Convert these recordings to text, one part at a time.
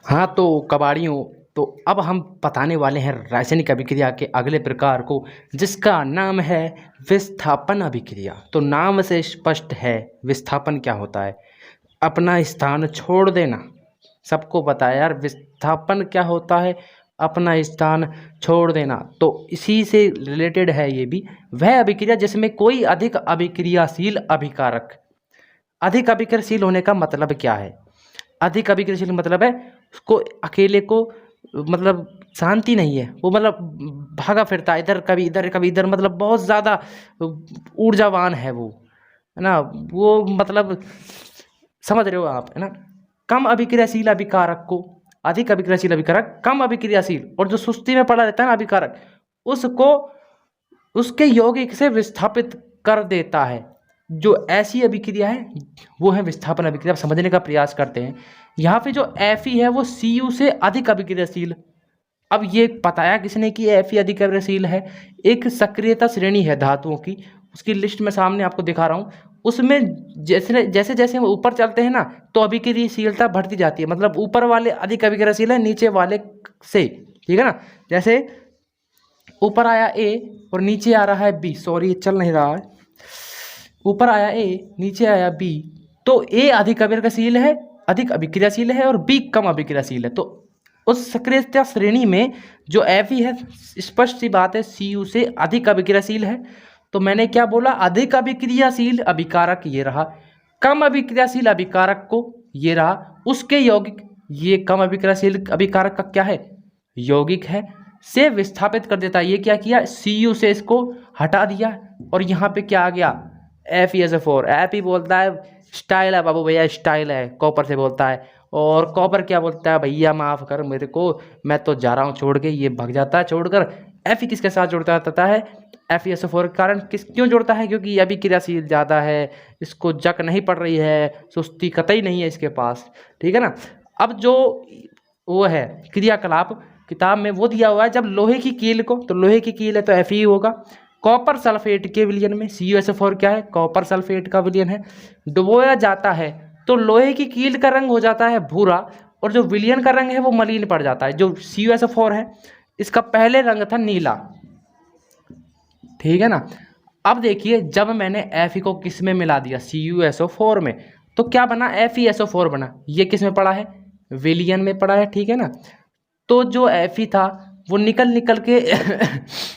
हाँ तो कबाड़ियों, तो अब हम बताने वाले हैं रासायनिक अभिक्रिया के अगले प्रकार को, जिसका नाम है विस्थापन अभिक्रिया। तो नाम से स्पष्ट है विस्थापन क्या होता है, अपना स्थान छोड़ देना। सबको पता है यार विस्थापन क्या होता है, अपना स्थान छोड़ देना। तो इसी से रिलेटेड है ये भी, वह अभिक्रिया जिसमें कोई अधिक अभिक्रियाशील अभिकारक। अधिक अभिक्रियाशील होने का मतलब क्या है, अधिक अभिक्रियाशील मतलब है उसको अकेले को मतलब शांति नहीं है, वो मतलब भागा फिरता है इधर कभी इधर कभी इधर, मतलब बहुत ज़्यादा ऊर्जावान है वो, है ना। वो मतलब समझ रहे हो आप, है ना। कम अभिक्रियाशील अभिकारक को, अधिक अभिक्रियाशील अभिकारक कम अभिक्रियाशील, और जो सुस्ती में पड़ा रहता है ना अभिकारक, उसको उसके यौगिक से विस्थापित कर देता है। जो ऐसी अभिक्रिया है वो है विस्थापन अभिक्रिया। आप समझने का प्रयास करते हैं। यहाँ पे जो Fe है वो Cu से अधिक अभिक्रियाशील। अब ये बताया किसने कि Fe अधिक अभिक्रियाशील है, एक सक्रियता श्रेणी है धातुओं की, उसकी लिस्ट में सामने आपको दिखा रहा हूँ। उसमें जैसे जैसे जैसे हम ऊपर चलते हैं ना तो अभिक्रियाशीलता बढ़ती जाती है, मतलब ऊपर वाले अधिक अभिक्रियाशील है नीचे वाले से, ठीक है ना। जैसे ऊपर आया A और नीचे आ रहा है B, सॉरी चल नहीं रहा है, ऊपर आया A नीचे आया B, तो A अधिक अभिक्रियाशील है, अधिक अभिक्रियाशील है, और B कम अभिक्रियाशील है। तो उस सक्रियता श्रेणी में जो Fe है, स्पष्ट सी बात है Cu से अधिक अभिक्रियाशील है। तो मैंने क्या बोला, अधिक अभिक्रियाशील अभिकारक ये रहा, कम अभिक्रियाशील अभिकारक को ये रहा, उसके यौगिक, ये कम अभिक्रियाशील अभिकारक का क्या है, यौगिक है, से विस्थापित कर देता है। ये क्या किया, Cu से इसको हटा दिया, और यहाँ पे क्या आ गया, FeSO4। Fe बोलता है स्टाइल है बाबू भैया, स्टाइल है, कॉपर से बोलता है। और कॉपर क्या बोलता है, भैया माफ़ कर मेरे को, मैं तो जा रहा हूँ छोड़ के, ये भाग जाता है छोड़कर। Fe किसके साथ जुड़ता रहता है, FeSO4 के कारण। क्यों जुड़ता है, क्योंकि ये अभिक्रियाशील ज़्यादा है, इसको जक नहीं पड़ रही है, सुस्ती कतई नहीं है इसके पास, ठीक है ना। अब जो वो है क्रियाकलाप किताब में वो दिया हुआ है, जब लोहे की कील को, तो लोहे की कील है तो Fe होगा। कॉपर सल्फेट के विलयन में CuSO4 क्या है, कॉपर सल्फेट का विलयन है, डुबोया जाता है तो लोहे की कील का रंग हो जाता है भूरा, और जो विलयन का रंग है वो मलिन पड़ जाता है। जो CuSO4 है इसका पहले रंग था नीला, ठीक है ना। अब देखिए जब मैंने Fe को किस में मिला दिया, CuSO4 में, तो क्या बना, FeSO4 बना। ये किस में पड़ा है, विलयन में पड़ा है, ठीक है ना। तो जो Fe था वो निकल निकल के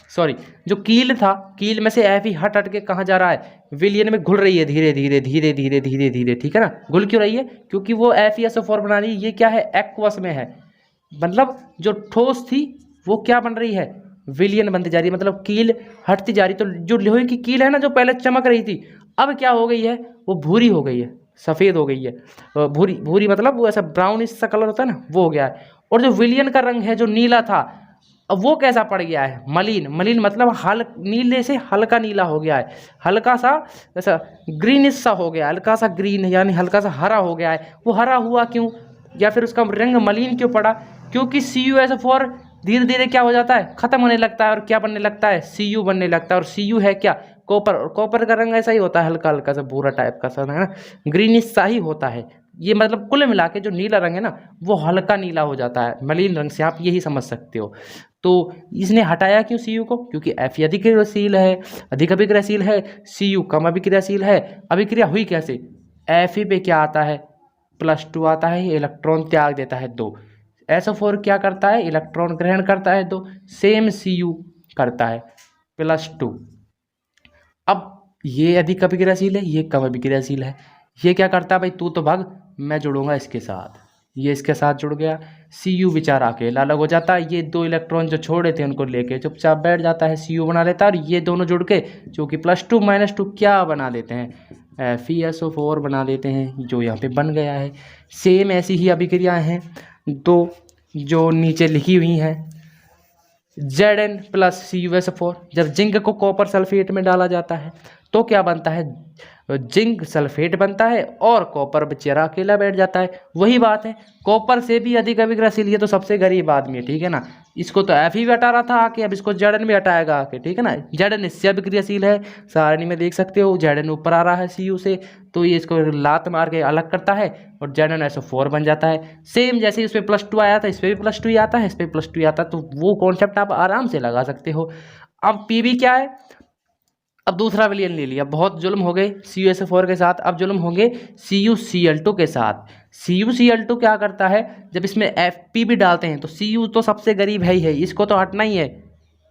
सॉरी, जो कील था, कील में से Fe हट हट के कहाँ जा रहा है, विलयन में घुल रही है धीरे धीरे धीरे धीरे धीरे धीरे, ठीक है ना। घुल क्यों रही है, क्योंकि वो FeSO4 बना रही है। ये क्या है, एक्वस में है, मतलब जो ठोस थी वो क्या बन रही है, विलयन बनती जा रही है, मतलब कील हटती जा रही। तो जो लोहे की कील है ना, जो पहले चमक रही थी, अब क्या हो गई है, वो भूरी हो गई है, सफ़ेद हो गई है। भूरी भूरी मतलब वो ऐसा ब्राउनिश सा कलर होता है ना, वो हो गया है। और जो विलयन का रंग है जो नीला था, अब वो कैसा पड़ गया है, मलिन। मलिन मतलब नीले से हल्का नीला हो गया है, हल्का सा ऐसा ग्रीनिश सा हो गया, हल्का सा ग्रीन, यानी हल्का सा हरा हो गया है। वो हरा हुआ क्यों, या फिर उसका रंग मलिन क्यों पड़ा, क्योंकि CuSO4 धीरे धीरे क्या हो जाता है, खत्म होने लगता है, और क्या बनने लगता है, Cu बनने लगता है। और Cu है क्या, कॉपर, और कॉपर का रंग ऐसा ही होता है, हल्का हल्का सा भूरा टाइप का सा, है ना, ग्रीनिश सा ही होता है। ये मतलब कुल मिला के जो नीला रंग है ना, वो हल्का नीला हो जाता है मलिन रंग से, आप यही समझ सकते हो। तो इसने हटाया क्यों Cu को, क्योंकि Fe अधिक क्रियाशील है, अधिक अभिक्रियाशील है, Cu कम अभिक्रियाशील है। अभिक्रिया हुई कैसे, Fe पे क्या आता है, +2 आता है, इलेक्ट्रॉन त्याग देता है 2। SO4 क्या करता है, इलेक्ट्रॉन ग्रहण करता है 2, सेम Cu करता है +2। अब ये अधिक अभिक्रियाशील है, ये कम अभिक्रियाशील है। ये क्या करता है, भाई तू तो भाग, मैं जुड़ूंगा इसके साथ, ये इसके साथ जुड़ गया। Cu बेचारा अकेला अलग हो जाता है, ये 2 इलेक्ट्रॉन जो छोड़े थे उनको लेके चुपचाप बैठ जाता है, Cu बना लेता है। और ये दोनों जुड़ के जो कि +2 -2 क्या बना देते हैं, FeSO4 बना देते हैं, जो यहाँ पे बन गया है। सेम ऐसी ही अभिक्रियाएँ हैं दो जो नीचे लिखी हुई हैं। Zn + CuSO4, जब जिंक को कॉपर सल्फेट में डाला जाता है तो क्या बनता है, जिंक सल्फेट बनता है और कॉपर बेचारा अकेला बैठ जाता है। वही बात है, कॉपर से भी अधिक अभिक्रियाशील, ये तो सबसे गरीब आदमी है, ठीक है ना। इसको तो एफ ही भी हटा रहा था आके, अब इसको जेडन भी हटाएगा आके, ठीक है ना। जेडन इससे अभिक्रियाशील है, सारणी में देख सकते हो जेडन ऊपर आ रहा है सी यू से, तो ये इसको लात मार के अलग करता है और जेडन SO4 बन जाता है। सेम जैसे ही उस पर +2 आया था, इस पर भी +2 ही आता है, इस पर +2 आता है, तो वो कॉन्सेप्ट आप आराम से लगा सकते हो। अब पीबी क्या है, अब दूसरा विलियन ले लिया, बहुत जुल्म हो गए CuSO4 के साथ, अब जुल्म होंगे CuCl2 के साथ। CuCl2 क्या करता है, जब इसमें FP भी डालते हैं तो Cu तो सबसे गरीब है ही है, इसको तो हटना ही है।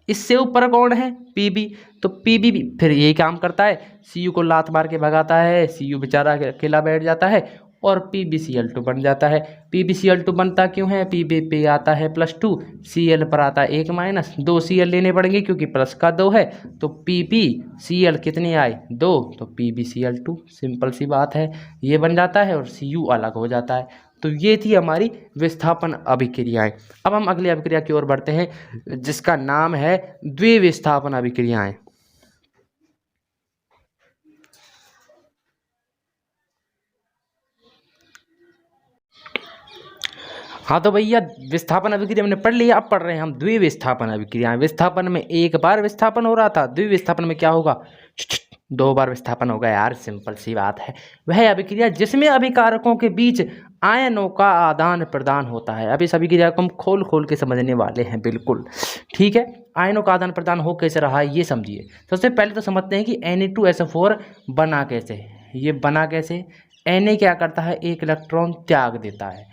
इससे ऊपर कौन है, Pb, तो Pb भी फिर यही काम करता है, Cu को लात मार के भगाता है, Cu बेचारा अकेला बैठ जाता है और PbCl2 बन जाता है। PbCl2 बनता क्यों है, Pb पे आता है +2, Cl पर आता है 1 -2 Cl लेने पड़ेंगे क्योंकि प्लस का 2 है, तो PbCl कितने आए, 2, तो PbCl2, सिंपल सी बात है, ये बन जाता है और Cu अलग हो जाता है। तो ये थी हमारी विस्थापन अभिक्रियाएं। अब हम अगली अभिक्रिया की ओर बढ़ते हैं जिसका नाम है द्विविस्थापन अभिक्रियाएं। हाँ तो भैया, विस्थापन अभिक्रिया हमने पढ़ लिया, अब पढ़ रहे हैं हम द्विविस्थापन अभिक्रियाएं। विस्थापन में एक बार विस्थापन हो रहा था, द्विविस्थापन में क्या होगा, 2 बार विस्थापन होगा यार, सिंपल सी बात है। वह अभिक्रिया जिसमें अभिकारकों के बीच आयनों का आदान प्रदान होता है। अब इस अभिक्रिया को हम खोल खोल के समझने वाले हैं, बिल्कुल ठीक है। आयनों का आदान प्रदान हो कैसे रहा है ये समझिए। सबसे पहले तो समझते हैं कि Na2SO4 बना कैसे, ये बना कैसे। Na क्या करता है, 1 इलेक्ट्रॉन त्याग देता है।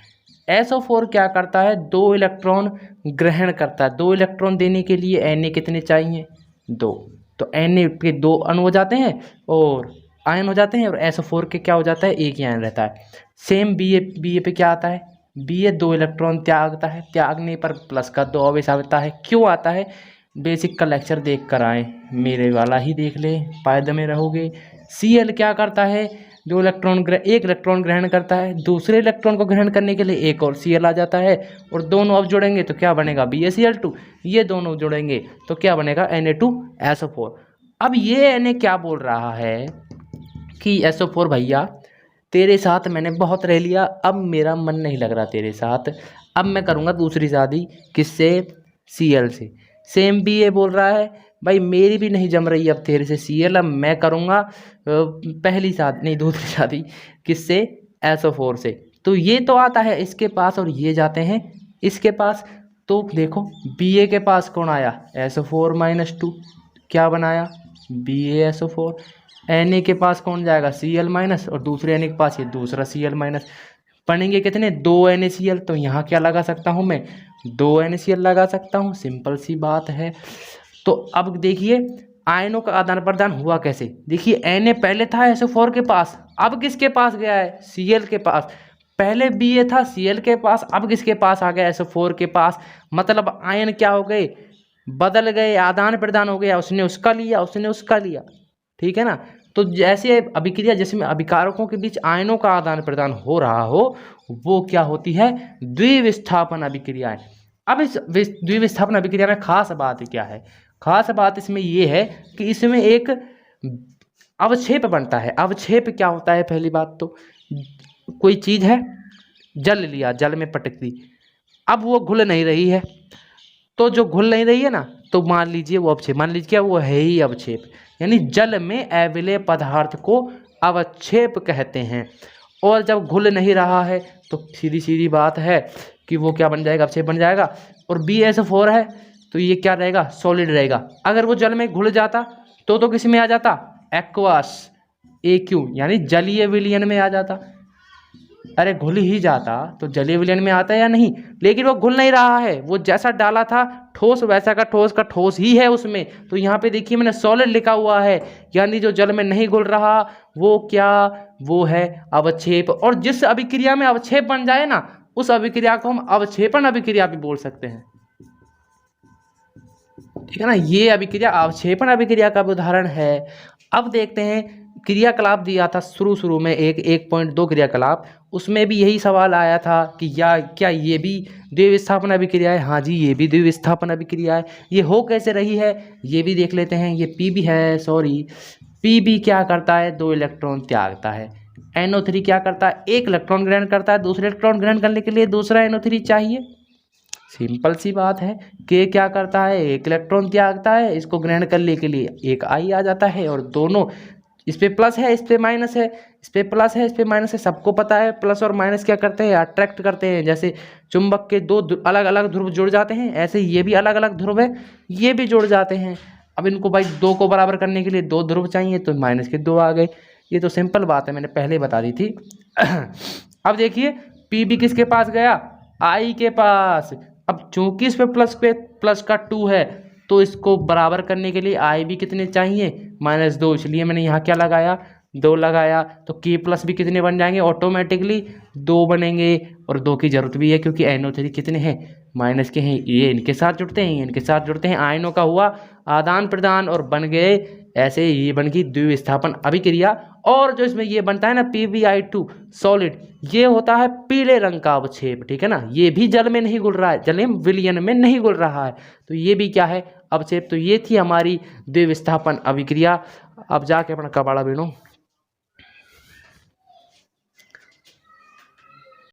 SO4 क्या करता है, 2 इलेक्ट्रॉन ग्रहण करता है। 2 इलेक्ट्रॉन देने के लिए Na कितने चाहिए, 2, तो Na के 2 अणु हो जाते हैं और आयन हो जाते हैं, और SO4 के क्या हो जाता है, एक ही आयन रहता है। सेम Ba पे क्या आता है, Ba 2 इलेक्ट्रॉन त्यागता है, त्यागने पर प्लस का 2 आवेश आता है। क्यों आता है, बेसिक का लेक्चर देख कर आए, मेरे वाला ही देख ले, फायदे में रहोगे। Cl क्या करता है, 2 इलेक्ट्रॉन 1 इलेक्ट्रॉन ग्रहण करता है, दूसरे इलेक्ट्रॉन को ग्रहण करने के लिए एक और Cl आ जाता है, और दोनों अब जुड़ेंगे तो क्या बनेगा, BaCl2, ये दोनों जुड़ेंगे तो क्या बनेगा, Na2SO4। अब ये Na क्या बोल रहा है कि SO4 भैया तेरे साथ मैंने बहुत रह लिया, अब मेरा मन नहीं लग रहा तेरे साथ, अब मैं करूँगा दूसरी शादी, किससे, Cl से। सेम Ba बोल रहा है भाई मेरी भी नहीं जम रही अब तेरे से Cl, अब मैं करूँगा पहली शादी नहीं दूसरी शादी, किससे, SO4 से। तो ये तो आता है इसके पास और ये जाते हैं इसके पास। तो देखो Ba के पास कौन आया, SO4 - 2, क्या बनाया, BaSO4। Na के पास कौन जाएगा, Cl- और दूसरे Na के पास ये दूसरा Cl-। बनेंगे कितने, 2 NaCl, तो यहाँ क्या लगा सकता हूँ मैं, 2 NaCl लगा सकता हूँ, सिंपल सी बात है। तो अब देखिए आयनों का आदान प्रदान हुआ कैसे, देखिए Na पहले था SO4 के पास, अब किसके पास गया है, Cl के पास। पहले Ba था Cl के पास, अब किसके पास आ गया, SO4 के पास। मतलब आयन क्या हो गए, बदल गए, आदान प्रदान हो गया, उसने उसका लिया, उसने उसका लिया, ठीक है ना। तो जैसे अभिक्रिया जिसमें अभिकारकों के बीच आयनों का आदान प्रदान हो रहा हो, वो क्या होती है, द्विविस्थापन अभिक्रियाएं। अब इस द्विविस्थापन अभिक्रिया में खास बात क्या है, खास बात इसमें ये है कि इसमें एक अवक्षेप बनता है। अवक्षेप क्या होता है, पहली बात तो कोई चीज़ है, जल लिया, जल में पटक दी, अब वो घुल नहीं रही है, तो जो घुल नहीं रही है ना, तो मान लीजिए वो अवक्षेप, मान लीजिए क्या वो है ही अवक्षेप, यानी जल में अविलेय पदार्थ को अवक्षेप कहते हैं। और जब घुल नहीं रहा है तो सीधी सीधी बात है कि वो क्या बन जाएगा, अवक्षेप बन जाएगा। और BaSO4 है तो ये क्या रहेगा, सॉलिड रहेगा। अगर वो जल में घुल जाता तो किस में आ जाता, एक्वास, AQ, यानी जलीय विलयन में आ जाता। अरे घुल ही जाता तो जलीय विलयन में आता है या नहीं, लेकिन वो घुल नहीं रहा है, वो जैसा डाला था ठोस वैसा का ठोस ही है उसमें। तो यहाँ पे देखिए मैंने सॉलिड लिखा हुआ है, यानी जो जल में नहीं घुल रहा वो क्या, वो है अवक्षेप। और जिस अभिक्रिया में अवक्षेप बन जाए ना, उस अभिक्रिया को हम अवक्षेपण अभिक्रिया भी बोल सकते हैं, ठीक है ना। ये अभिक्रिया अवक्षेपण अभिक्रिया का उदाहरण है। अब देखते हैं क्रियाकलाप दिया था शुरू में 1.2 क्रियाकलाप, उसमें भी यही सवाल आया था कि क्या ये भी द्विविस्थापन अभिक्रिया है। हाँ जी, ये भी द्विविस्थापन अभिक्रिया है। ये हो कैसे रही है ये भी देख लेते हैं। ये Pb है, सॉरी Pb क्या करता है, 2 इलेक्ट्रॉन त्यागता है। NO3 क्या करता है, 1 इलेक्ट्रॉन ग्रहण करता है, दूसरे इलेक्ट्रॉन ग्रहण करने के लिए दूसरा NO3 चाहिए। सिंपल सी बात है। K क्या करता है, 1 इलेक्ट्रॉन त्यागता है, इसको ग्रहण करने के लिए एक I आ जाता है, और दोनों इस पे प्लस है, इस पे माइनस है, इस पे प्लस है, इस पे माइनस है। सबको पता है प्लस और माइनस क्या करते हैं, अट्रैक्ट करते हैं। जैसे चुंबक के 2 अलग अलग ध्रुव जुड़ जाते हैं, ऐसे ये भी अलग अलग ध्रुव है, ये भी जुड़ जाते हैं। अब इनको भाई 2 को बराबर करने के लिए 2 ध्रुव चाहिए, तो माइनस के 2 आ गए। ये तो सिंपल बात है, मैंने पहले बता दी थी। अब देखिए Pb किसके पास गया, I के पास। अब चूंकि इस पे प्लस का 2 है, तो इसको बराबर करने के लिए I भी कितने चाहिए, -2। इसलिए मैंने यहाँ क्या लगाया, 2 लगाया। तो K प्लस भी कितने बन जाएंगे, ऑटोमेटिकली 2 बनेंगे। और 2 की जरूरत भी है, क्योंकि NO3 कितने हैं, माइनस के हैं। ये इनके साथ जुड़ते हैं, इनके साथ जुड़ते हैं, आयनों का हुआ आदान प्रदान और बन गए ऐसे। ये बन गई द्विविस्थापन अभिक्रिया। और जो इसमें ये बनता है ना PbI2 सॉलिड, ये होता है पीले रंग का अवक्षेप, ठीक है ना। ये भी जल में नहीं घुल रहा है, जल विलयन में नहीं घुल रहा है, तो ये भी क्या है, अवक्षेप। तो ये थी हमारी द्विविस्थापन अभिक्रिया। अब जाके अपना कबाड़ा बीनो।